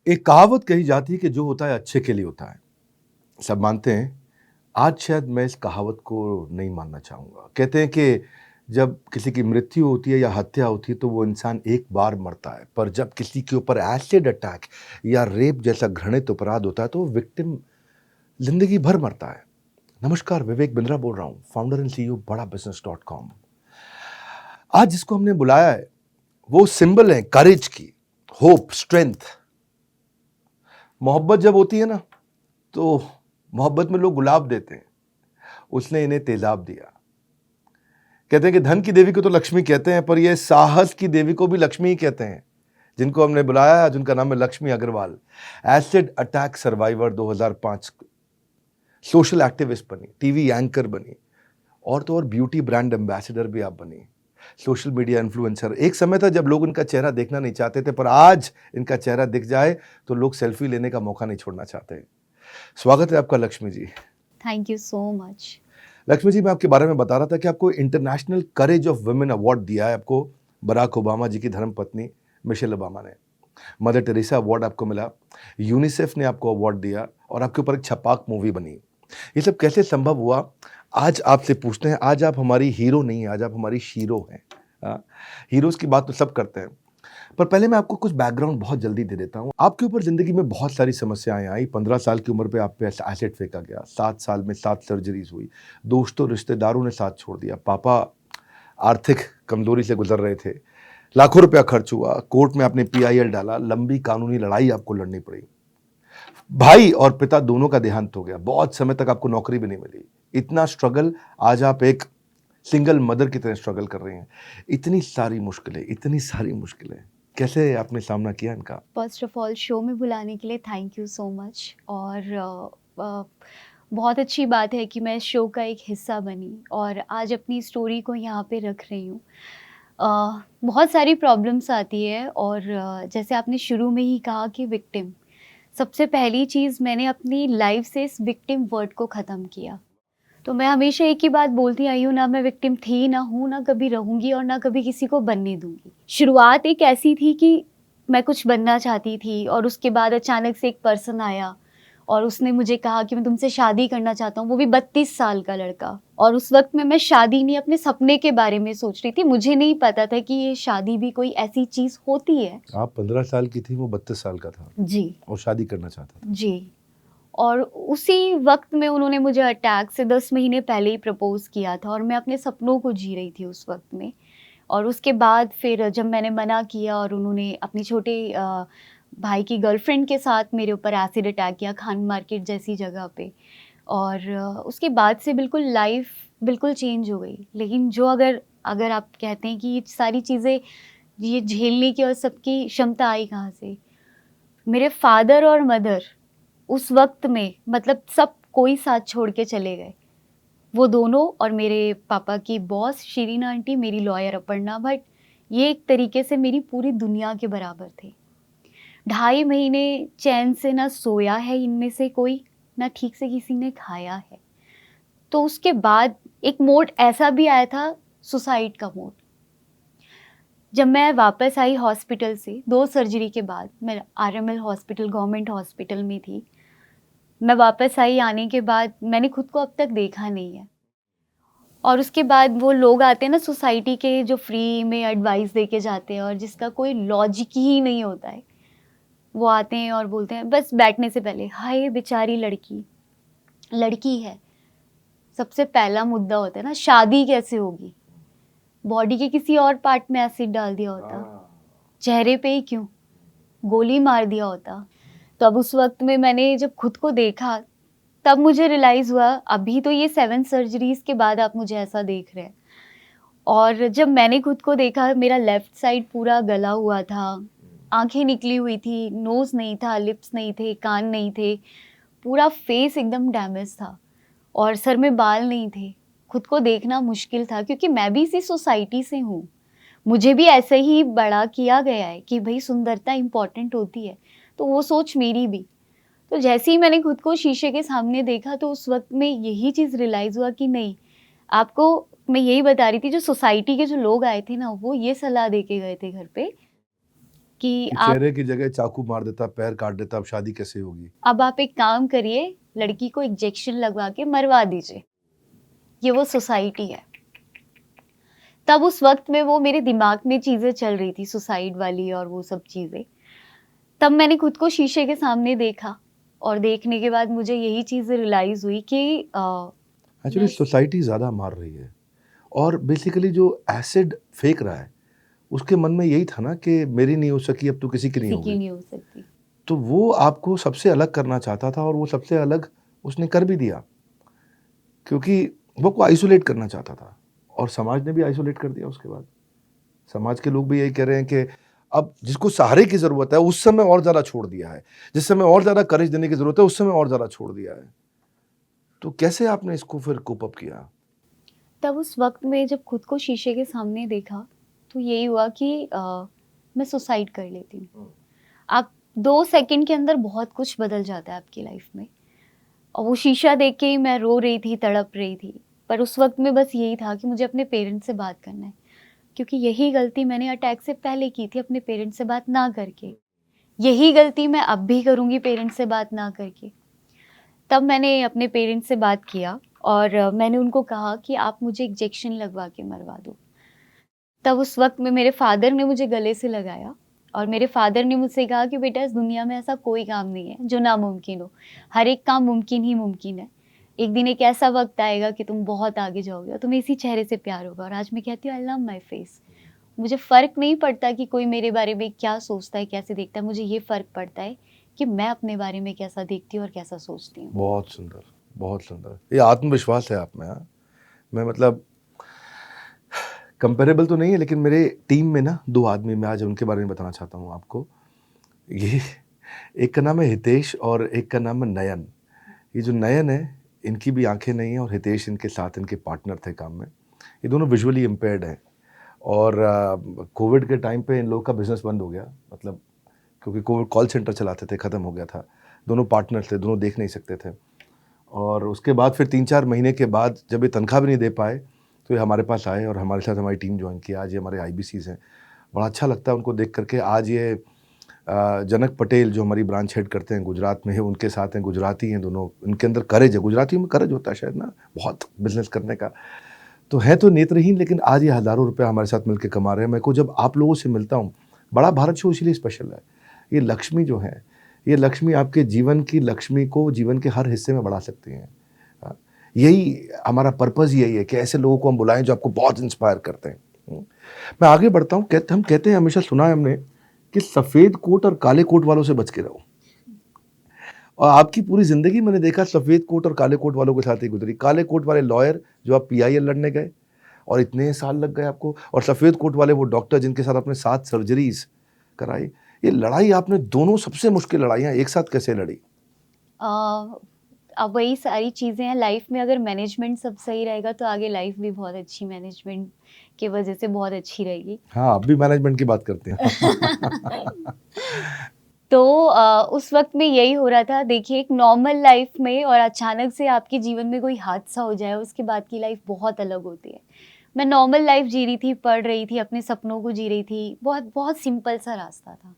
एक कहावत कही जाती है कि जो होता है अच्छे के लिए होता है। सब मानते हैं। आज शायद मैं इस कहावत को नहीं मानना चाहूँगा। कहते हैं कि जब किसी की मृत्यु होती है या हत्या होती है तो वो इंसान एक बार मरता है, पर जब किसी के ऊपर एसिड अटैक या रेप जैसा घृणित अपराध होता है तो वो विक्टिम ज़िंदगी भर मरता है। नमस्कार, विवेक बिंद्रा बोल रहा हूँ, फाउंडर एंड सीईओ बड़ा बिज़नेस .com। आज जिसको हमने बुलाया है, वो सिंबल है करेज की, होप, स्ट्रेंथ। मोहब्बत जब होती है ना, तो मोहब्बत में लोग गुलाब देते हैं, उसने इन्हें तेजाब दिया। कहते हैं कि धन की देवी को तो लक्ष्मी कहते हैं, पर ये साहस की देवी को भी लक्ष्मी ही कहते हैं। जिनको हमने बुलाया आज उनका नाम है Lakshmi Agarwal. Acid attack survivor 2005, social activist बनी, टीवी एंकर बनी, और तो और ब्यूटी ब्रांड एम्बेसडर भी आप बनी, सोशल मीडिया इन्फ्लुएंसर। एक समय था जब लोग इनका चेहरा देखना नहीं चाहते थे, पर आज इनका चेहरा दिख जाए तो लोग सेल्फी लेने का मौका नहीं छोड़ना चाहते। स्वागत है आपका Lakshmi ji. Thank you so much. Lakshmi ji, मैं आपके बारे में बता रहा था कि आपको international courage of women award दिया है आपको बराक ओबामा जी की धर्मपत्नी मिशेल ओबामा ने। मदर टेरेसा अवार्ड आपको मिला, यूनिसेफ ने आपको अवार्ड दिया, और आपके ऊपर एक छपाक मूवी बनी। ये सब कैसे संभव हुआ, आज आपसे पूछते हैं। आज आप हमारी हीरो नहीं है, आज आप हमारी शीरो हैं। हीरोज की बात तो सब करते हैं, पर पहले मैं आपको कुछ बैकग्राउंड बहुत जल्दी दे देता हूँ। आपके ऊपर ज़िंदगी में बहुत सारी समस्याएँ आई। 15 साल की उम्र पे आप पे एसिड फेंका गया, 7 साल में 7 सर्जरीज़ हुई, दोस्तों रिश्तेदारों ने साथ छोड़ दिया, पापा आर्थिक कमज़ोरी से गुज़र रहे थे, लाखों रुपया खर्च हुआ, कोर्ट में आपने पीआईएल डाला, लंबी कानूनी लड़ाई आपको लड़नी पड़ी। भाई और पिता दोनों का देहांत हो गया, बहुत समय तक आपको नौकरी भी नहीं मिली। इतना स्ट्रगल, आज आप एक सिंगल मदर की तरह स्ट्रगल कर रही हैं। इतनी सारी मुश्किलें, कैसे आपने सामना किया इनका? फर्स्ट ऑफ ऑल शो में बुलाने के लिए थैंक यू सो मच। और बहुत अच्छी बात है कि मैं शो का एक हिस्सा बनी और आज अपनी स्टोरी को यहाँ पे रख रही हूँ। बहुत सारी प्रॉब्लम्स आती है और जैसे आपने शुरू में ही कहा कि विक्टिम, सबसे पहली चीज़ मैंने अपनी लाइफ से इस विक्टिम वर्ड को ख़त्म किया। तो मैं हमेशा एक ही बात बोलती आई हूँ, ना मैं विक्टिम थी, ना हूँ, ना कभी रहूँगी और ना कभी किसी को बनने दूँगी। शुरुआत एक ऐसी थी कि मैं कुछ बनना चाहती थी और उसके बाद अचानक से एक पर्सन आया और उसने मुझे कहा कि मैं तुमसे शादी करना चाहता हूँ, वो भी 32 साल का लड़का। और उस वक़्त में मैं शादी नहीं, अपने सपने के बारे में सोच रही थी। मुझे नहीं पता था कि ये शादी भी कोई ऐसी चीज़ होती है। आप 15 साल की थी, वो 32 साल का था जी। और शादी करना चाहता था। जी। और उसी वक़्त में उन्होंने मुझे अटैक से 10 महीने पहले ही प्रपोज़ किया था और मैं अपने सपनों को जी रही थी उस वक़्त में। और उसके बाद फिर जब मैंने मना किया और उन्होंने अपनी छोटे भाई की गर्लफ्रेंड के साथ मेरे ऊपर एसिड अटैक किया खान मार्केट जैसी जगह पे। और उसके बाद से बिल्कुल लाइफ़ बिल्कुल चेंज हो गई। लेकिन जो अगर अगर आप कहते हैं कि ये सारी चीज़ें ये झेलने की और सबकी क्षमता आई कहाँ से? मेरे फादर और मदर उस वक़्त में मतलब सब कोई साथ छोड़ के चले गए। वो दोनों और मेरे पापा की बॉस शिरीना आंटी, मेरी लॉयर अपर्णा भट्ट, ये एक तरीके से मेरी पूरी दुनिया के बराबर थे। ढाई महीने चैन से ना सोया है इनमें से कोई, ना ठीक से किसी ने खाया है। तो उसके बाद एक मोड़ ऐसा भी आया था, सुसाइड का मोड़। जब मैं वापस आई हॉस्पिटल से 2 सर्जरी के बाद, मैं आरएमएल हॉस्पिटल गवर्नमेंट हॉस्पिटल में थी। मैं वापस आई, आने के बाद मैंने खुद को अब तक देखा नहीं है। और उसके बाद वो लोग आते हैं ना सोसाइटी के, जो फ्री में एडवाइस दे के जाते हैं और जिसका कोई लॉजिक ही नहीं होता है। वो आते हैं और बोलते हैं बस बैठने से पहले, हाय बेचारी लड़की, लड़की है। सबसे पहला मुद्दा होता है ना, शादी कैसे होगी? बॉडी के किसी और पार्ट में एसिड डाल दिया होता, चेहरे पे ही क्यों? गोली मार दिया होता। तो अब उस वक़्त में मैंने जब खुद को देखा, तब मुझे रियलाइज़ हुआ, अभी तो ये 7 सर्जरीज़ के बाद आप मुझे ऐसा देख रहे हैं। और जब मैंने खुद को देखा, मेरा लेफ्ट साइड पूरा गला हुआ था, आँखें निकली हुई थी, नोज़ नहीं था, लिप्स नहीं थे, कान नहीं थे, पूरा फेस एकदम डैमेज था और सर में बाल नहीं थे। खुद को देखना मुश्किल था क्योंकि मैं भी इसी सोसाइटी से हूँ। मुझे भी ऐसे ही बड़ा किया गया है कि भई सुंदरता इम्पोर्टेंट होती है, तो वो सोच मेरी भी। तो जैसे ही मैंने खुद को शीशे के सामने देखा तो उस वक़्त में यही चीज़ रियलाइज़ हुआ कि नहीं, आपको मैं यही बता रही थी, जो सोसाइटी के जो लोग आए थे ना, वो ये सलाह दे के गए थे घर पे कि कि आप चेहरे की जगह चाकू मार देता, पैर काट देता, अब शादी कैसे होगी? अब आप एक काम करिए, लड़की को इंजेक्शन लगवा के मरवा दीजिए, ये वो सोसाइटी है। तब उस वक्त में वो मेरे दिमाग में चीजें चल रही थी, सुसाइड वाली और वो सब चीजें। तब मैंने खुद को शीशे के सामने देखा और देखने के बाद मुझे यही चीज रियलाइज हुई कि एक्चुअली मैं सोसाइटी ज़्यादा मार रही है और बेसिकली जो एसिड फेंक रहा है, उसके मन में यही था ना कि मेरी नहीं हो सकी, अब तो किसी की नहीं किसी की होगी। नहीं हो सकती। तो वो आपको सबसे अलग करना चाहता था और वो सबसे अलग उसने कर भी दिया, क्योंकि वो को आइसोलेट करना चाहता था और समाज ने भी आइसोलेट कर दिया उसके बाद। समाज के लोग भी यही कह रहे हैं कि अब जिसको सहारे की ज़रूरत है उस समय और ज़्यादा छोड़ दिया है, जिस समय और ज़्यादा करेज देने की ज़रूरत है उस समय और ज़्यादा छोड़ दिया है। तो कैसे आपने इसको फिर कोप अप किया? तब उस वक्त में जब खुद को शीशे के सामने देखा तो यही हुआ कि मैं सुसाइड कर लेती हूँ। आप 2 सेकंड के अंदर बहुत कुछ बदल जाता है आपकी लाइफ में। और वो शीशा देख के ही मैं रो रही थी, तड़प रही थी। पर उस वक्त में बस यही था कि मुझे अपने पेरेंट्स से बात करना है, क्योंकि यही गलती मैंने अटैक से पहले की थी, अपने पेरेंट्स से बात ना करके। यही गलती मैं अब भी करूँगी पेरेंट्स से बात ना करके। तब मैंने अपने पेरेंट्स से बात किया और मैंने उनको कहा कि आप मुझे इंजेक्शन लगवा के मरवा दो। तब उस वक्त में मेरे फादर ने मुझे गले से लगाया और मेरे फादर ने मुझसे कहा कि बेटा, इस दुनिया में ऐसा कोई काम नहीं है जो नामुमकिन हो। हर एक काम मुमकिन ही मुमकिन है। एक दिन एक ऐसा वक्त आएगा कि तुम बहुत आगे जाओगे और तुम्हें इसी चेहरे से प्यार होगा। और आज मैं कहती हूँ, आई लव माई फेस। मुझे फ़र्क नहीं पड़ता कि कोई मेरे बारे में क्या सोचता है, कैसे देखता है। मुझे ये फ़र्क पड़ता है कि मैं अपने बारे में कैसा देखती हूँ और कैसा सोचती हूँ। बहुत सुंदर, बहुत सुंदर। ये आत्मविश्वास है आप में, हाँ। मैं मतलब कंपेरेबल तो नहीं है, लेकिन मेरे टीम में ना 2 आदमी, मैं आज उनके बारे में बताना चाहता हूँ आपको। ये एक का नाम है हितेश और एक का नाम है नयन। ये जो नयन है, इनकी भी आँखें नहीं हैं और हितेश इनके साथ इनके पार्टनर थे काम में। ये दोनों विजुअली इम्पेयर्ड हैं और कोविड के टाइम पे इन लोगों का बिज़नेस बंद हो गया, मतलब क्योंकि कोविड कॉल सेंटर चलाते थे, ख़त्म हो गया था। दोनों पार्टनर थे, दोनों देख नहीं सकते थे और उसके बाद फिर 3-4 महीने के बाद जब ये तनख्वाह भी नहीं दे पाए, तो ये हमारे पास आए और हमारे साथ हमारी टीम जॉइन की। आज ये हमारे आईबीसीज़ हैं। बड़ा अच्छा लगता है उनको देख कर के। आज ये जनक पटेल जो हमारी ब्रांच हेड करते हैं गुजरात में है, उनके साथ हैं, गुजराती हैं दोनों। इनके अंदर करेज है, गुजरातियों में करेज होता है शायद ना, बहुत बिज़नेस करने का। तो है तो नेत्रहीन, लेकिन आज ये हज़ारों रुपए हमारे साथ मिलके कमा रहे हैं। मेरे को जब आप लोगों से मिलता हूँ, बड़ा भारत शो इसीलिए स्पेशल है। ये लक्ष्मी जो है, ये लक्ष्मी आपके जीवन की लक्ष्मी को जीवन के हर हिस्से में बढ़ा सकती हैं। यही हमारा पर्पज़ यही है कि ऐसे लोगों को हम बुलाएं जो आपको बहुत इंस्पायर करते हैं। मैं आगे बढ़ता हूँ। हम कहते हैं, हमेशा सुना है हमने कि सफ़ेद कोट और काले कोट वालों से बच के रहो। और आपकी पूरी ज़िंदगी मैंने देखा सफ़ेद कोट और काले कोट वालों के साथ ही गुजरी। काले कोट वाले लॉयर जो आप पीआईएल लड़ने गए और इतने साल लग गए आपको, और सफ़ेद कोट वाले वो डॉक्टर जिनके साथ आपने 7 सर्जरीज कराई। ये लड़ाई आपने दोनों सबसे मुश्किल लड़ाइयाँ एक साथ कैसे लड़ी? अब वही सारी चीज़ें हैं लाइफ में। अगर मैनेजमेंट सब सही रहेगा तो आगे लाइफ भी बहुत अच्छी मैनेजमेंट की वजह से बहुत अच्छी रहेगी। हाँ, अब भी मैनेजमेंट की बात करते हैं। तो उस वक्त में यही हो रहा था। देखिए, एक नॉर्मल लाइफ में और अचानक से आपके जीवन में कोई हादसा हो जाए, उसके बाद की लाइफ बहुत अलग होती है। मैं नॉर्मल लाइफ जी रही थी, पढ़ रही थी, अपने सपनों को जी रही थी। बहुत बहुत सिंपल सा रास्ता था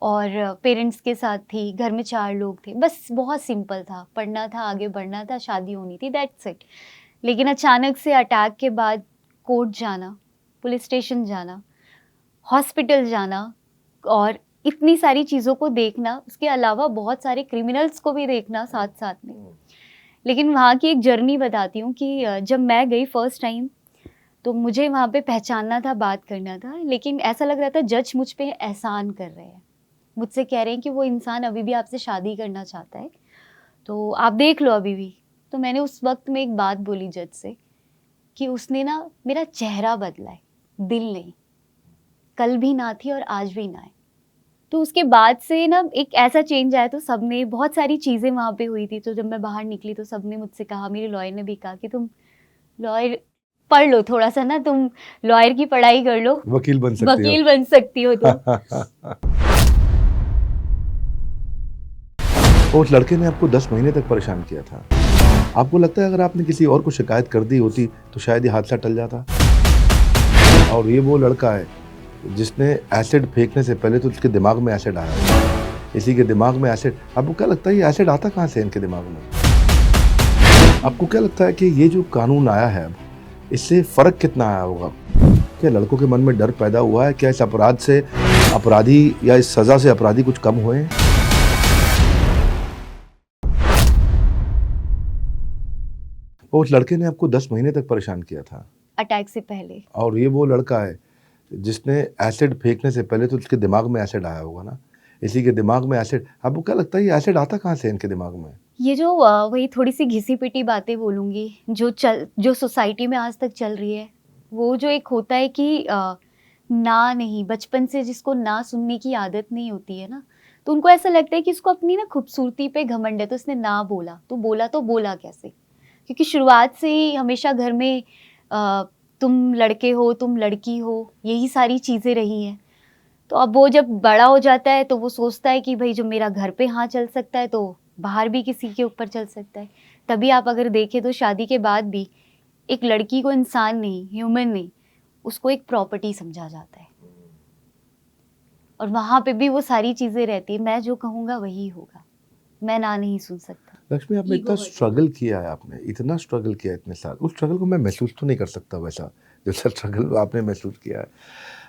और पेरेंट्स के साथ थी, घर में 4 लोग थे, बस बहुत सिंपल था। पढ़ना था, आगे बढ़ना था, शादी होनी थी, दैट्स इट। लेकिन अचानक से अटैक के बाद कोर्ट जाना, पुलिस स्टेशन जाना, हॉस्पिटल जाना और इतनी सारी चीज़ों को देखना, उसके अलावा बहुत सारे क्रिमिनल्स को भी देखना साथ-साथ में। लेकिन वहाँ की एक जर्नी बताती हूँ कि जब मैं गई फर्स्ट टाइम, तो मुझे वहाँ पे पहचानना था, बात करना था, लेकिन ऐसा लग रहा था जज मुझ पे एहसान कर रहे हैं। मुझसे कह रहे हैं कि वो इंसान अभी भी आपसे शादी करना चाहता है, तो आप देख लो अभी भी। तो मैंने उस वक्त में एक बात बोली जज से कि उसने ना मेरा चेहरा बदला है, दिल नहीं। कल भी ना थी और आज भी ना है। तो उसके बाद से ना एक ऐसा चेंज आया। तो सबने, बहुत सारी चीज़ें वहाँ पे हुई थी, तो जब मैं बाहर निकली तो सबने मुझसे कहा, मेरे लॉयर ने भी कहा कि तुम लॉयर पढ़ लो थोड़ा सा ना, तुम लॉयर की पढ़ाई कर लो, वकील बन सकती हो। वकील बन सकती हो तुम। उस लड़के ने आपको 10 महीने तक परेशान किया था। आपको लगता है अगर आपने किसी और को शिकायत कर दी होती तो शायद ये हादसा टल जाता? और ये वो लड़का है जिसने एसिड फेंकने से पहले तो उसके दिमाग में एसिड आया, इसी के दिमाग में एसिड। आपको क्या लगता है ये एसिड आता कहाँ से है इनके दिमाग में? आपको क्या लगता है कि ये जो कानून आया है अब, इससे फर्क कितना आया होगा? क्या लड़कों के मन में डर पैदा हुआ है? क्या इस अपराध से अपराधी या इस सजा से अपराधी कुछ कम हुए हैं? उस लड़के ने आपको 10 महीने तक परेशान किया था, अटैक से पहले। और ये वो लड़का है जिसने एसिड फेंकने से पहले तो उसके दिमाग में एसिड आया होगा ना, इसी के दिमाग में एसिड। आपको क्या लगता है ये एसिड आता कहाँ से है इनके दिमाग में? ये जो वही थोड़ी सी घिसी पिटी बातें बोलूँगी जो सोसाइटी में आज तक चल रही है, वो जो एक होता है कि ना नहीं, बचपन से जिसको ना सुनने की आदत नहीं होती है ना, तो उनको ऐसा लगता है कि इसको अपनी ना खूबसूरती पे घमंड है, तो इसने ना बोला तो बोला कैसे? क्योंकि शुरुआत से ही हमेशा घर में तुम लड़के हो, तुम लड़की हो, यही सारी चीज़ें रही हैं। तो अब वो जब बड़ा हो जाता है तो वो सोचता है कि भाई जो मेरा घर पे हाँ चल सकता है तो बाहर भी किसी के ऊपर चल सकता है। तभी आप अगर देखें तो शादी के बाद भी एक लड़की को इंसान नहीं, ह्यूमन नहीं, उसको एक प्रॉपर्टी समझा जाता है, और वहाँ पे भी वो सारी चीज़ें रहती है। मैं जो कहूँगा वही होगा, मैं ना नहीं सुन सकता। लक्ष्मी, आपने इतना स्ट्रगल किया है, आपने इतना स्ट्रगल किया है इतने साल, उस स्ट्रगल को मैं महसूस तो नहीं कर सकता वैसा जैसा स्ट्रगल आपने महसूस किया है।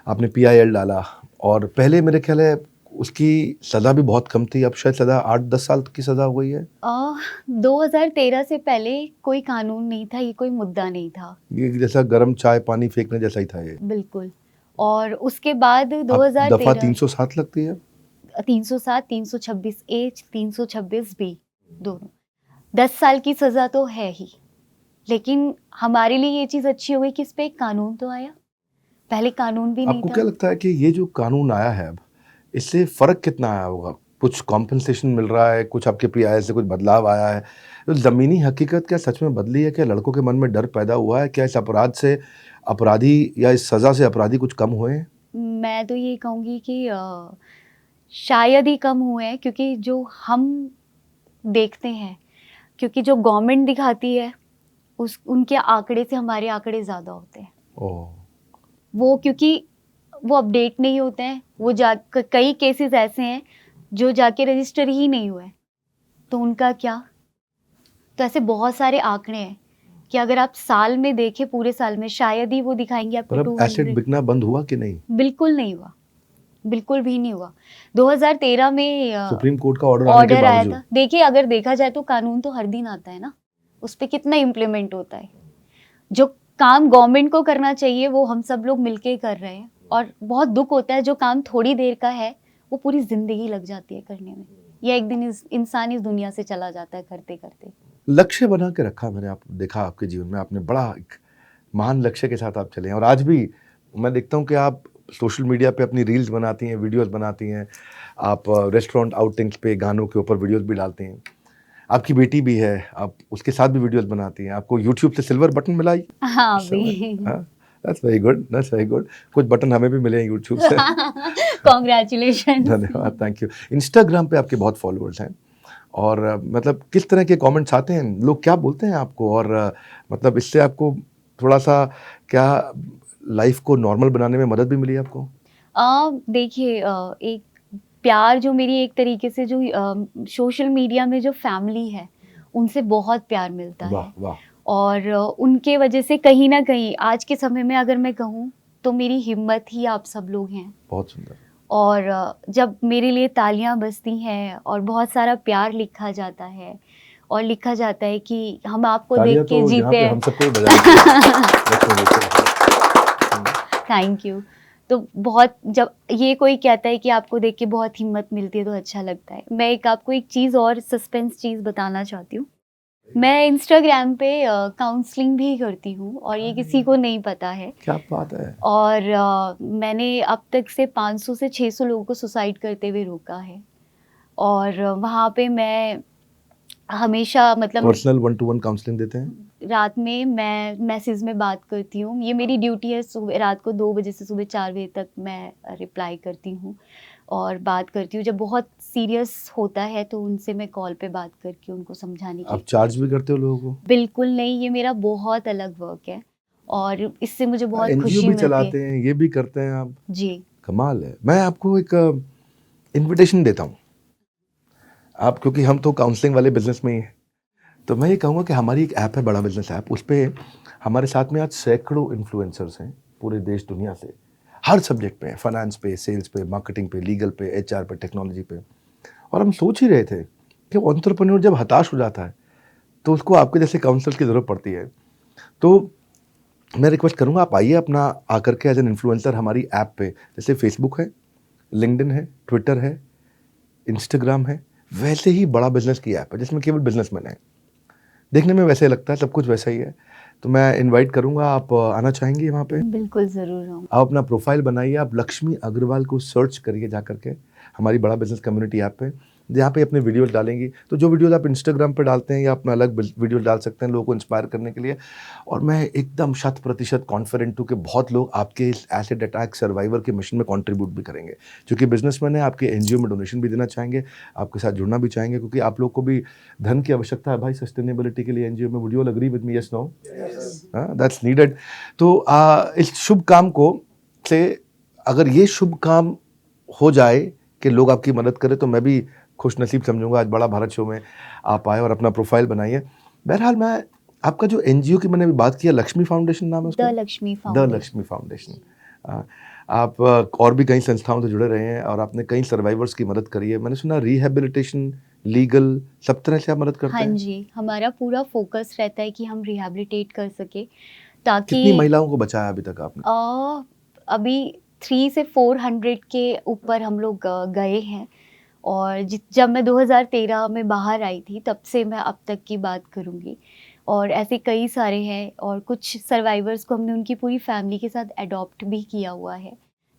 आपने PIL डाला, और पहले मेरे ख्याल है उसकी सज़ा भी बहुत कम थी, अब शायद सज़ा 8-10 साल की सज़ा हो गई है। 2013 से पहले कोई कानून नहीं था, ये कोई मुद्दा नहीं था। ये जैसा गर्म चाय पानी फेंकने जैसा ही था ये। बिल्कुल। और उसके बाद अब 2013 दफ़ा 307 लगती है। 307, 326 ए, 326 बी, दोनों 10 साल की सजा तो है ही, लेकिन हमारे लिए ये चीज़ अच्छी हो गई कि इस पे एक कानून तो आया। पहले कानून भी नहीं आपको था। क्या लगता है कि ये जो कानून आया है अब, इससे फर्क कितना आया होगा? कुछ कॉम्पनसेशन मिल रहा है, कुछ आपके PIL से कुछ बदलाव आया है? तो ज़मीनी हकीकत क्या सच में बदली है? क्या लड़कों के मन में डर पैदा हुआ है? क्या इस अपराध से अपराधी या इस सज़ा से अपराधी कुछ कम हुए हैं? मैं तो ये कहूँगी कि शायद ही कम हुए हैं, क्योंकि जो हम देखते हैं, क्योंकि जो गवर्नमेंट दिखाती है उनके आंकड़े से हमारे आंकड़े ज़्यादा होते हैं। ओह! वो क्योंकि वो अपडेट नहीं होते हैं, वो कई केसेस ऐसे हैं जो जाके रजिस्टर ही नहीं हुए, तो उनका क्या? तो ऐसे बहुत सारे आंकड़े हैं कि अगर आप साल में देखें, पूरे साल में शायद ही वो दिखाएंगे आपको मतलब एसिड 200। बिकना बंद हुआ कि नहीं? बिल्कुल नहीं हुआ, बिल्कुल भी नहीं हुआ। 2013 में सुप्रीम कोर्ट का ऑर्डर आने के ऑर्डर आया बावजूद? था। देखिए, अगर देखा जाए तो कानून तो हर दिन आता है ना, उस पे कितना इम्प्लीमेंट होता है। जो काम गवर्नमेंट को करना चाहिए वो हम सब लोग मिलके कर रहे हैं, और बहुत दुख होता है जो काम थोड़ी देर का है वो पूरी जिंदगी लग जाती है करने में, या एक दिन इंसान इस दुनिया से चला जाता है करते करते। लक्ष्य बना के रखा मैंने, आप देखा आपके जीवन में आपने बड़ा एक महान लक्ष्य के साथ आप चले हैं, और आज भी मैं देखता हूँ कि आप सोशल मीडिया पे अपनी रील्स बनाती हैं, वीडियोस बनाती हैं, आप रेस्टोरेंट आउटिंग्स पे गानों के ऊपर वीडियोस भी डालती हैं। आपकी बेटी भी है, आप उसके साथ भी वीडियोस बनाती हैं। आपको यूट्यूब से सिल्वर बटन मिला ही? हाँ भी। That's very good, that's very good. कुछ बटन हमें भी मिले हैं यूट्यूब से। कॉन्ग्रेचुलेशन। धन्यवाद, थैंक यू। इंस्टाग्राम पे आपके बहुत फॉलोअर्स हैं, और मतलब किस तरह के कमेंट्स आते हैं, लोग क्या बोलते हैं आपको, और मतलब इससे आपको थोड़ा सा क्या लाइफ को नॉर्मल बनाने में मदद भी मिली आपको? देखिए, एक प्यार जो मेरी एक तरीके से जो सोशल मीडिया में जो फैमिली है उनसे बहुत प्यार मिलता वाह है, वाह। और उनके वजह से कहीं ना कहीं आज के समय में अगर मैं कहूँ तो मेरी हिम्मत ही आप सब लोग हैं। बहुत सुंदर। और जब मेरे लिए तालियां बजती हैं और बहुत सारा प्यार लिखा जाता है, और लिखा जाता है कि हम आपको देख तालियां के तो यहाँ जीते पे हैं। हम सबको ही बजानी चाहिए। Thank you. तो बहुत, जब ये कोई कहता है कि आपको देख के बहुत हिम्मत मिलती है तो अच्छा लगता है। मैं आपको एक चीज़ और सस्पेंस चीज़ बताना चाहती हूँ। मैं इंस्टाग्राम पे काउंसलिंग भी करती हूँ, और ये किसी को नहीं पता है। क्या बात है। और मैंने अब तक से 500 से 600 लोगों को सुसाइड करते हुए रोका है, और वहाँ पे मैं हमेशा मतलब पर्सनल 1-to-1 काउंसलिंग देते हैं? रात में मैं मैसेज में बात करती हूँ, ये मेरी ड्यूटी है। सुबह रात को 2 बजे से सुबह 4 बजे तक मैं रिप्लाई करती हूँ और बात करती हूँ। जब बहुत सीरियस होता है तो उनसे मैं कॉल पे बात करके उनको समझाने की। आप चार्ज भी करते हो लोगों को? बिल्कुल नहीं, ये मेरा बहुत अलग वर्क है। और इससे मुझे बहुत एनजीओ खुशी भी मिलती है। चलाते हैं, ये भी करते हैं आप, जी। कमाल है। मैं आपको एक इनविटेशन देता हूँ, आप क्योंकि हम तो काउंसलिंग वाले बिजनेस में ही हैं, तो मैं ये कहूँगा कि हमारी एक ऐप है, बड़ा बिजनेस ऐप, उस पे हमारे साथ में आज सैकड़ों इन्फ्लुएंसर्स हैं पूरे देश दुनिया से, हर सब्जेक्ट पे, फाइनेंस पे, सेल्स पे, मार्केटिंग पे, लीगल पे, एचआर पे, टेक्नोलॉजी पे। और हम सोच ही रहे थे कि एंटरप्रेन्योर जब हताश हो जाता है तो उसको आपके जैसे काउंसलर की ज़रूरत पड़ती है। तो मैं रिक्वेस्ट करूँगा, आप आइए अपना आकर के एज एन इन्फ्लुएंसर हमारी ऐप पे, जैसे फेसबुक है, लिंक्डइन है, ट्विटर है, इंस्टाग्राम है, वैसे ही बड़ा बिजनेस की ऐप है जिसमें केवल बिजनेसमैन है। देखने में वैसे लगता है, सब कुछ वैसा ही है। तो मैं इनवाइट करूँगा, आप आना चाहेंगी वहाँ पे? बिल्कुल ज़रूर आऊँ। आप अपना प्रोफाइल बनाइए, आप लक्ष्मी अग्रवाल को सर्च करिए जा करके हमारी बड़ा बिजनेस कम्युनिटी ऐप पे, जहाँ पे अपने वीडियोस डालेंगी। तो जो वीडियोस आप इंस्टाग्राम पे डालते हैं या अपना अलग वीडियो डाल सकते हैं लोगों को इंस्पायर करने के लिए। और मैं एकदम 100% कॉन्फिडेंट हूँ कि बहुत लोग आपके इस एसिड अटैक सर्वाइवर के मिशन में कंट्रीब्यूट भी करेंगे, क्योंकि बिजनेसमैन है, आपके एनजीओ में डोनेशन भी देना चाहेंगे, आपके साथ जुड़ना भी चाहेंगे, क्योंकि आप लोग को भी धन की आवश्यकता है भाई सस्टेनेबिलिटी के लिए एनजीओ में। Would you all agree with me? Yes, no? That's needed. तो इस शुभ काम को से अगर ये शुभ काम हो जाए कि लोग आपकी मदद करें, तो मैं भी खुश नसीब समझूंगा। आज बड़ा भारत शो में आप आए और अपना प्रोफाइल बनाइए। बहरहाल, मैं आपका जो एनजीओ की मैंने अभी बात किया, लक्ष्मी फाउंडेशन नाम है उसका? The Lakshmi the foundation. Lakshmi foundation. आप और भी कई संस्थाओं से जुड़े रहे हैं और आपने कई सर्वाइवर्स की मदद करी है। मैंने सुना रिहैबिलिटेशन, लीगल, सब तरह से आप मदद करते हाँ हैं। जी, हमारा पूरा फोकस रहता है कि हम रिहैबिलिटेट कर सके, ताकि कितनी महिलाओं को बचाया अभी तक आपने? अभी 3 से 400 के ऊपर हम लोग गए हैं। और जब मैं 2013 में बाहर आई थी, तब से मैं अब तक की बात करूँगी। और ऐसे कई सारे हैं, और कुछ सर्वाइवर्स को हमने उनकी पूरी फैमिली के साथ अडॉप्ट भी किया हुआ है,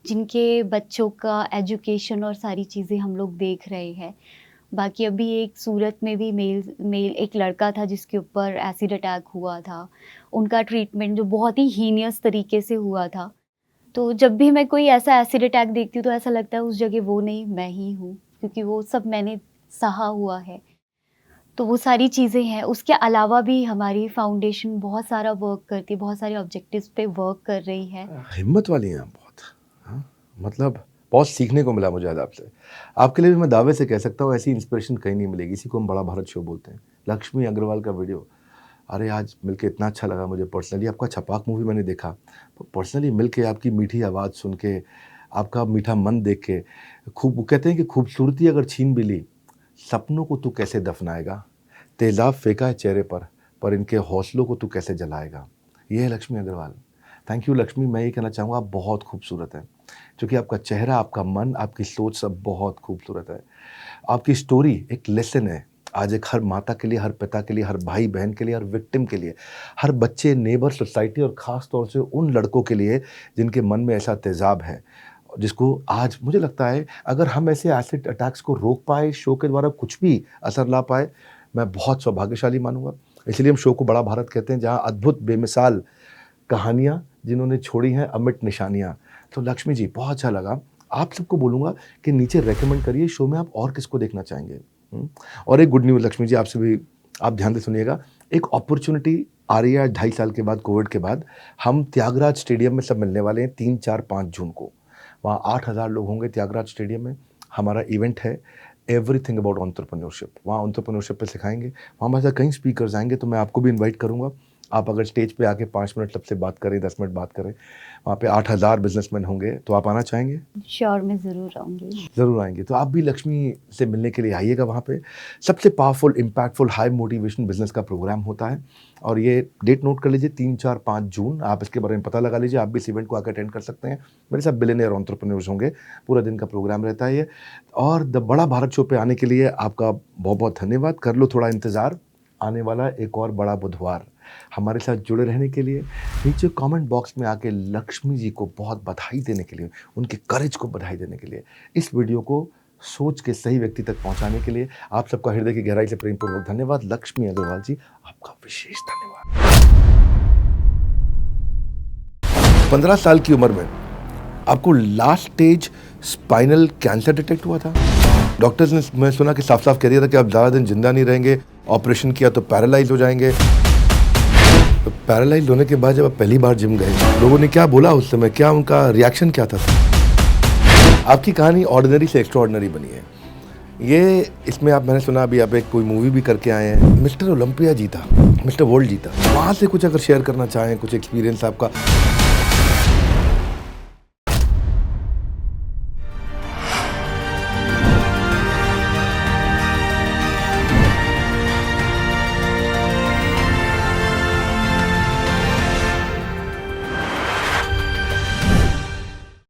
जिनके बच्चों का एजुकेशन और सारी चीज़ें हम लोग देख रहे हैं। बाकी अभी एक सूरत में भी मेल एक लड़का था जिसके ऊपर एसिड अटैक हुआ था। उनका ट्रीटमेंट जो बहुत ही हीनियस तरीके से हुआ था। तो जब भी मैं कोई ऐसा एसिड अटैक देखती हूँ तो ऐसा लगता है उस जगह वो नहीं, मैं ही हूँ, क्योंकि वो सब मैंने सहा हुआ है। तो वो सारी चीज़ें हैं। उसके अलावा भी हमारी फाउंडेशन बहुत सारा वर्क करती है, बहुत सारे ऑब्जेक्टिव्स पे वर्क कर रही है। हिम्मत वाली हैं आप बहुत। हाँ, मतलब बहुत सीखने को मिला मुझे आज आपसे। आपके लिए भी मैं दावे से कह सकता हूँ, ऐसी इंस्पिरेशन कहीं नहीं मिलेगी। इसी को हम बड़ा भारत शो बोलते हैं। लक्ष्मी अग्रवाल का वीडियो, अरे आज मिलके इतना अच्छा लगा मुझे पर्सनली। आपका छपाक मूवी मैंने देखा, पर्सनली मिलके, आपकी मीठी आवाज़ सुन के, आपका मीठा मन देख के, खूब, वो कहते हैं कि खूबसूरती अगर छीन भी ली, सपनों को तू कैसे दफनाएगा, तेज़ाब फेंका है चेहरे पर इनके हौसलों को तू कैसे जलाएगा। ये है लक्ष्मी अग्रवाल। Thank you Lakshmi. मैं ये कहना चाहूँगा, आप बहुत खूबसूरत हैं, क्योंकि आपका चेहरा, आपका मन, आपकी सोच सब बहुत खूबसूरत है। आपकी स्टोरी एक लेसन है आज, एक हर माता के लिए, हर पिता के लिए, हर भाई बहन के लिए, हर विक्टिम के लिए, हर बच्चे, नेबर, सोसाइटी, और ख़ास तौर से उन लड़कों के लिए जिनके मन में ऐसा तेज़ाब है, जिसको आज मुझे लगता है अगर हम ऐसे एसिड अटैक्स को रोक पाए, शो के द्वारा कुछ भी असर ला पाए, मैं बहुत सौभाग्यशाली मानूंगा। इसलिए हम शो को बड़ा भारत कहते हैं, जहाँ अद्भुत बेमिसाल कहानियाँ जिन्होंने छोड़ी हैं, अमिट निशानियाँ। तो लक्ष्मी जी, बहुत अच्छा लगा। आप सबको बोलूँगा कि नीचे रेकमेंड करिए शो में आप और किसको देखना चाहेंगे। और एक गुड न्यूज़ लक्ष्मी जी, आपसे भी, आप ध्यान से सुनिएगा, एक अपॉर्चुनिटी आ रही है 2.5 साल के बाद, कोविड के बाद। हम त्यागराज स्टेडियम में सब मिलने वाले हैं 3, 4, 5 जून को। वहाँ 8,000 लोग होंगे त्यागराज स्टेडियम में। हमारा इवेंट है एवरीथिंग अबाउट एंटरप्रेन्योरशिप। वहाँ एंटरप्रेन्योरशिप पे सिखाएंगे। वहाँ हमारे साथ कई स्पीकर्स आएंगे, तो मैं आपको भी इनवाइट करूँगा। आप अगर स्टेज पे आके 5 मिनट सबसे बात करें, 10 मिनट बात करें, वहाँ पे 8,000 बिजनेसमैन होंगे। तो आप आना चाहेंगे? श्योर, मैं ज़रूर आऊँगी। ज़रूर आएंगे। तो आप भी लक्ष्मी से मिलने के लिए आइएगा। वहाँ पे सबसे powerful, impactful, high motivation business का प्रोग्राम होता है। और ये डेट नोट कर लीजिए, 3, 4, 5 जून। आप इसके बारे में पता लगा लीजिए, आप भी इस इवेंट को आकर अटेंड कर सकते हैं। मेरे साथ बिलियनियर एंटरप्रेन्योर्स होंगे। पूरा दिन का प्रोग्राम रहता है ये। और द बड़ा भारत शो पे आने के लिए आपका बहुत बहुत धन्यवाद। कर लो थोड़ा इंतज़ार, आने वाला एक और बड़ा बुधवार। हमारे साथ जुड़े रहने के लिए नीचे कमेंट बॉक्स में आके लक्ष्मी जी को बहुत बधाई देने के लिए, उनके करेज को बधाई देने के लिए, इस वीडियो को सोच के सही व्यक्ति तक पहुंचाने के लिए आप सबका हृदय की गहराई से प्रेमपूर्वक धन्यवाद। लक्ष्मी अग्रवाल जी, आपका विशेष धन्यवाद। 15 साल की उम्र में आपको last stage spinal cancer detect हुआ था। डॉक्टर्स ने, मैं सुना कि साफ साफ कह दिया था कि आप ज़्यादा दिन जिंदा नहीं रहेंगे, ऑपरेशन किया तो पैरालाइज हो जाएंगे। पैरालाइज होने के बाद जब आप पहली बार जिम गए, लोगों ने क्या बोला उस समय, क्या उनका रिएक्शन क्या था? आपकी कहानी ऑर्डिनरी से एक्स्ट्राऑर्डिनरी बनी है। ये इसमें मैंने सुना अभी आप एक कोई मूवी भी करके आए हैं, मिस्टर ओलंपिया जीता, मिस्टर वर्ल्ड जीता। वहाँ से कुछ अगर शेयर करना चाहें, कुछ एक्सपीरियंस आपका।